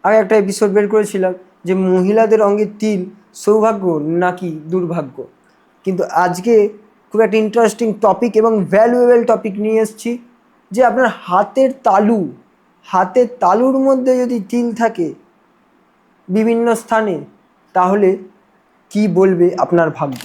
আগে একটা এপিসোড বের করেছিলাম যে মহিলাদের অঙ্গে তিল সৌভাগ্য নাকি দুর্ভাগ্য। কিন্তু আজকে খুব একটা ইন্টারেস্টিং টপিক এবং ভ্যালুয়েবল টপিক নিয়ে এসেছি যে আপনার হাতের তালুর মধ্যে যদি তিল থাকে বিভিন্ন স্থানে, তাহলে কি বলবে আপনার ভাগ্য।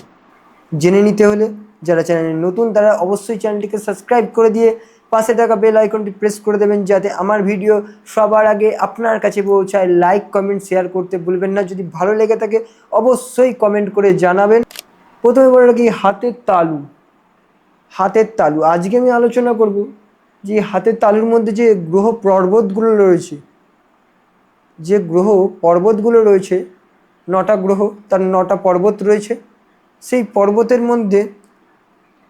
জেনে নিতে হলে যারা চ্যানেলে নতুন তারা অবশ্যই চ্যানেলটিকে সাবস্ক্রাইব করে দিয়ে পাশে থাকা বেল আইকনটি প্রেস করে দেবেন, যাতে আমার ভিডিও সবার আগে আপনার কাছে পৌঁছায়। লাইক কমেন্ট শেয়ার করতে ভুলবেন না। যদি ভালো লেগে থাকে অবশ্যই কমেন্ট করে জানাবেন। প্রথমে বলে রাখি, হাতের তালু আজকে আমি আলোচনা করব যে হাতের তালুর মধ্যে যে গ্রহ পর্বতগুলো রয়েছে 9টা গ্রহ, তার 9টা পর্বত রয়েছে। সেই পর্বতের মধ্যে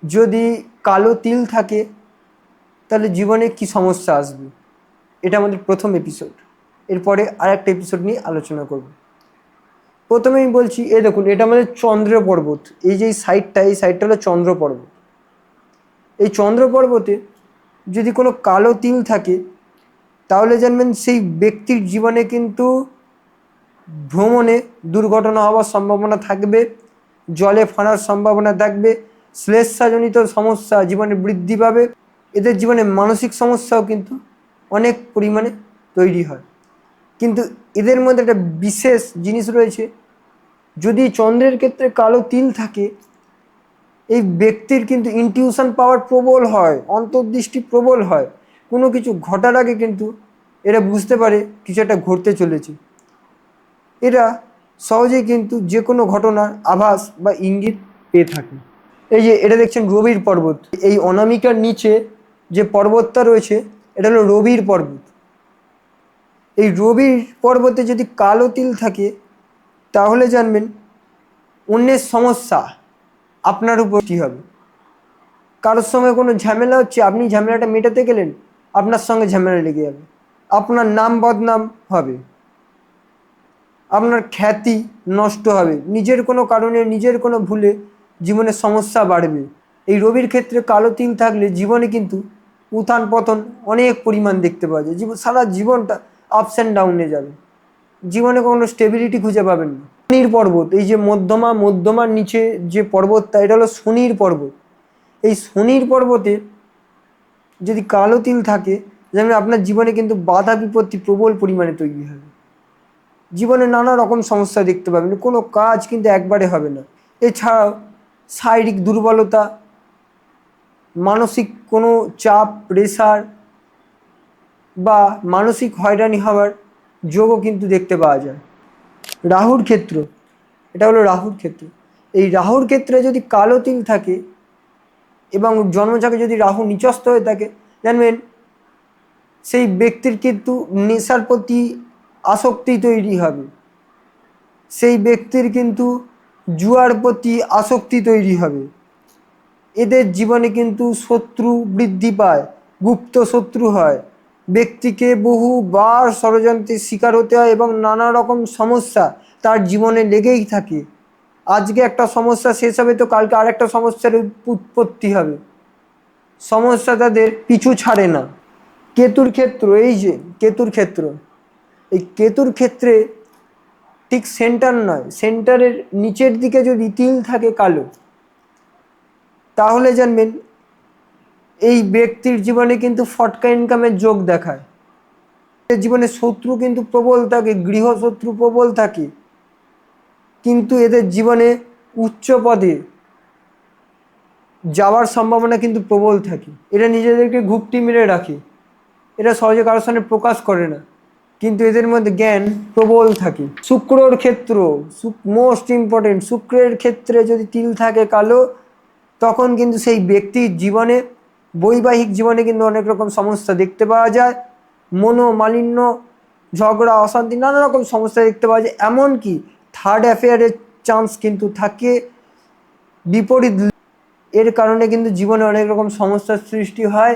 যদি কালো তিল থাকে তাহলে জীবনে কি সমস্যা আসবে, এটা আমাদের প্রথম এপিসোড। এরপরে আরেকটা এপিসোড নিয়ে আলোচনা করব। প্রথমেই বলছি, দেখুন, এটা আমাদের চন্দ্র পর্বত। এই যে এই সাইডটা হলো চন্দ্র পর্বত। এই চন্দ্র পর্বতে যদি কোনো কালো তিল থাকে তাহলে জানবেন সেই ব্যক্তির জীবনে কিন্তু ভ্রমণে দুর্ঘটনা হওয়ার সম্ভাবনা থাকবে, জলে ফানার সম্ভাবনা থাকবে, শ্লেষাজনিত সমস্যা জীবনে বৃদ্ধি পাবে। এদের জীবনে মানসিক সমস্যাও কিন্তু অনেক পরিমাণে তৈরি হয়। কিন্তু এদের মধ্যে একটা বিশেষ জিনিস রয়েছে, যদি চন্দ্রের ক্ষেত্রে কালো তিল থাকে এই ব্যক্তির কিন্তু ইনটিউশন পাওয়ার প্রবল হয়, অন্তর্দৃষ্টি প্রবল হয়। কোনো কিছু ঘটার আগে কিন্তু এরা বুঝতে পারে কিছু একটা ঘটতে চলেছে। এরা সহজেই কিন্তু যে কোনো ঘটনার আভাস বা ইঙ্গিত পেয়ে থাকে। এই যে এটা দেখছেন রবির পর্বত, এই অনামিকার নিচে যে পর্বতটা রয়েছে এটা হলো রবির পর্বত। এই রবির পর্বতে যদি কালো তিল থাকে তাহলে জানবেন অন্যের সমস্যা আপনার উপর কী হবে। কারোর সঙ্গে কোনো ঝামেলা হচ্ছে, আপনি ঝামেলাটা মেটাতে গেলেন আপনার সঙ্গে ঝামেলা লেগে যাবে, আপনার নাম বদনাম হবে, আপনার খ্যাতি নষ্ট হবে, নিজের কোনো কারণে নিজের কোনো ভুলে জীবনে সমস্যা বাড়বে। এই রবির ক্ষেত্রে কালো তিল থাকলে জীবনে কিন্তু উত্থান পতন অনেক পরিমাণ দেখতে পাওয়া যায়। সারা জীবনটা আপস অ্যান্ড ডাউনে যাবে, জীবনে কোনো স্টেবিলিটি খুঁজে পাবেন না। শনির পর্বত, এই যে মধ্যমার নিচে যে পর্বতটা এটা হলো শনির পর্বত। এই শনির পর্বতে যদি কালো তিল থাকে যেমন আপনার জীবনে কিন্তু বাধা বিপত্তি প্রবল পরিমাণে তৈরি হবে, জীবনে নানা রকম সমস্যা দেখতে পাবেন, কোনো কাজ কিন্তু একবারে হবে না। এছাড়াও শারীরিক দুর্বলতা, মানসিক কোনো চাপ, প্রেশার বা মানসিক হয়রানি হওয়ার যোগও কিন্তু দেখতে পাওয়া যায়। রাহুর ক্ষেত্র, এটা হলো রাহুর ক্ষেত্র। এই রাহুর ক্ষেত্রে যদি কালো তিল থাকে এবং জন্মছকে যদি রাহু নিচস্থ হয়ে থাকে জানবেন সেই ব্যক্তির কিন্তু নেশার প্রতি আসক্তি তৈরি হবে, সেই ব্যক্তির কিন্তু জুয়ার প্রতি আসক্তি তৈরি হবে। এদের জীবনে কিন্তু শত্রু বৃদ্ধি পায়, গুপ্ত শত্রু হয়, ব্যক্তিকে বহুবার ষড়যন্ত্রের শিকার হতে হয় এবং নানা রকম সমস্যা তার জীবনে লেগেই থাকে। আজকে একটা সমস্যা শেষ হবে তো কালকে আরেকটা সমস্যার উৎপত্তি হবে, সমস্যা তাদের পিছু ছাড়ে না। কেতুর ক্ষেত্র, এই যে কেতুর ক্ষেত্র, এই কেতুর ক্ষেত্রে ঠিক সেন্টার নয়, সেন্টারের নিচের দিকে যদি তিল থাকে কালো তাহলে জানবেন এই ব্যক্তির জীবনে কিন্তু ফটকা ইনকামের যোগ দেখায়। জীবনে শত্রু কিন্তু প্রবল থাকে, গৃহশত্রু প্রবল থাকে, কিন্তু এদের জীবনে উচ্চ পদে যাওয়ার সম্ভাবনা কিন্তু প্রবল থাকে। এরা নিজেদেরকে ঘুপটি মেরে রাখে, এরা সহজে কারোর সামনে প্রকাশ করে না, কিন্তু এদের মধ্যে জ্ঞান প্রবল থাকে। শুক্রর ক্ষেত্র, মোস্ট ইম্পর্টেন্ট, শুক্রের ক্ষেত্রে যদি তিল থাকে কালো তখন কিন্তু সেই ব্যক্তির জীবনে বৈবাহিক জীবনে কিন্তু অনেক রকম সমস্যা দেখতে পাওয়া যায়, মনোমালিন্য, ঝগড়া, অশান্তি, নানা রকম সমস্যা দেখতে পাওয়া যায়। এমনকি থার্ড অ্যাফেয়ারের চান্স কিন্তু থাকে। বিপরীত এর কারণে কিন্তু জীবনে অনেক রকম সমস্যার সৃষ্টি হয়।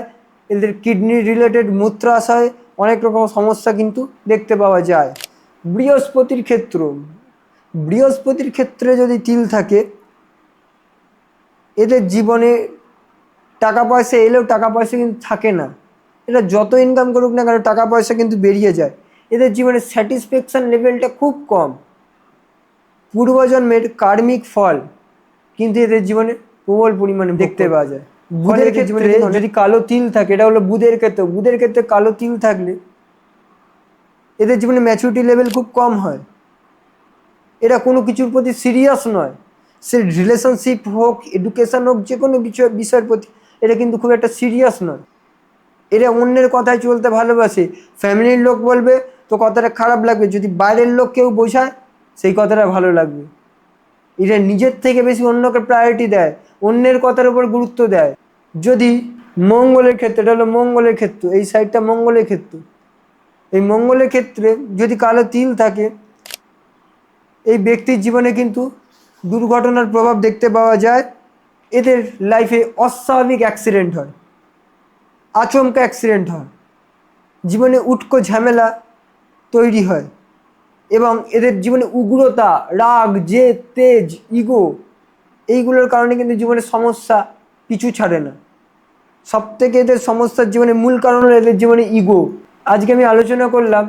এদের কিডনি রিলেটেড মূত্রাশয় অনেক রকম সমস্যা কিন্তু দেখতে পাওয়া যায়। বৃহস্পতির ক্ষেত্রে যদি তিল থাকে এদের জীবনে টাকা পয়সা এলেও টাকা পয়সা কিন্তু থাকে না, এরা যত ইনকাম করুক না কেন টাকা পয়সা কিন্তু বেরিয়ে যায়। এদের জীবনে স্যাটিসফ্যাকশন লেভেলটা খুব কম। পূর্বজন্মের কার্মিক ফল কিন্তু এদের জীবনে প্রবল পরিমাণে দেখতে পাওয়া যায়। বুধের ক্ষেত্রে যদি কালো তিল থাকে, এটা হলো বুধের ক্ষেত্রে কালো তিল থাকলে এদের জীবনে ম্যাচুরিটি লেভেল খুব কম হয়। এরা কোনো কিছুর প্রতি সিরিয়াস নয়, সে রিলেশনশিপ হোক, এডুকেশন হোক, যে কোনো বিষয়ের প্রতি এরা কিন্তু খুব একটা সিরিয়াস নয়। এরা অন্যের কথায় চলতে ভালোবাসে। ফ্যামিলির লোক বলবে তো কথাটা খারাপ লাগবে, যদি বাইরের লোক কেউ বোঝায় সেই কথাটা ভালো লাগবে। এরা নিজের থেকে বেশি অন্যকে প্রায়োরিটি দেয়, অন্যের কথার উপর গুরুত্ব দেয়। যদি মঙ্গলের ক্ষেত্রে, এটা হলো মঙ্গলের ক্ষেত্র, এই সাইডটা মঙ্গলের ক্ষেত্র, এই মঙ্গলের ক্ষেত্রে যদি কালো তিল থাকে, এই ব্যক্তির জীবনে কিন্তু দুর্ঘটনার প্রভাব দেখতে পাওয়া যায়। এদের লাইফে অস্বাভাবিক অ্যাক্সিডেন্ট হয়, আচমকা অ্যাক্সিডেন্ট হয়, জীবনে উটকো ঝামেলা তৈরি হয় এবং এদের জীবনে উগ্রতা, রাগ, জেদ, তেজ, ইগো, এইগুলোর কারণে কিন্তু জীবনে সমস্যা পিছু ছাড়ে না। সবথেকে এদের সমস্যার জীবনে মূল কারণ হলো এদের জীবনে ইগো। আজকে আমি আলোচনা করলাম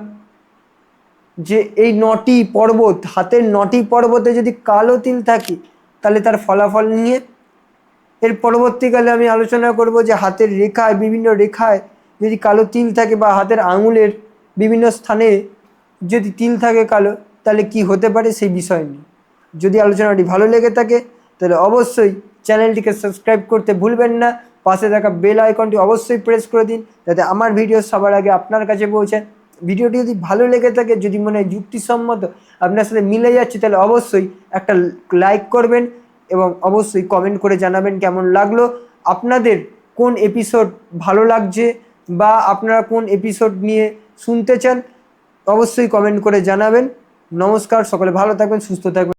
যে এই 9টি পর্বত, হাতের 9টি পর্বতে যদি কালো তিল থাকে তাহলে তার ফলাফল নিয়ে। এর পরবর্তীকালে আমি আলোচনা করব যে হাতের রেখায়, বিভিন্ন রেখায় যদি কালো তিল থাকে বা হাতের আঙুলের বিভিন্ন স্থানে যদি তিল থাকে কালো, তাহলে কি হতে পারে সেই বিষয় নিয়ে। যদি আলোচনাটি ভালো লেগে থাকে তাহলে অবশ্যই চ্যানেলটিকে সাবস্ক্রাইব করতে ভুলবেন না। পাশে থাকা বেল আইকনটি অবশ্যই প্রেস করে দিন যাতে আমার ভিডিও সবার আগে আপনার কাছে পৌঁছায়। ভিডিওটি যদি ভালো লেগে থাকে, যদি মনে হয় যুক্তিসম্মত, আপনার সাথে মিলে যাচ্ছে, তাহলে অবশ্যই একটা লাইক করবেন এবং অবশ্যই কমেন্ট করে জানাবেন কেমন লাগলো, আপনাদের কোন এপিসোড ভালো লাগছে বা আপনারা কোন এপিসোড নিয়ে শুনতে চান, অবশ্যই কমেন্ট করে জানাবেন। নমস্কার, সকলে ভালো থাকবেন, সুস্থ থাকবেন।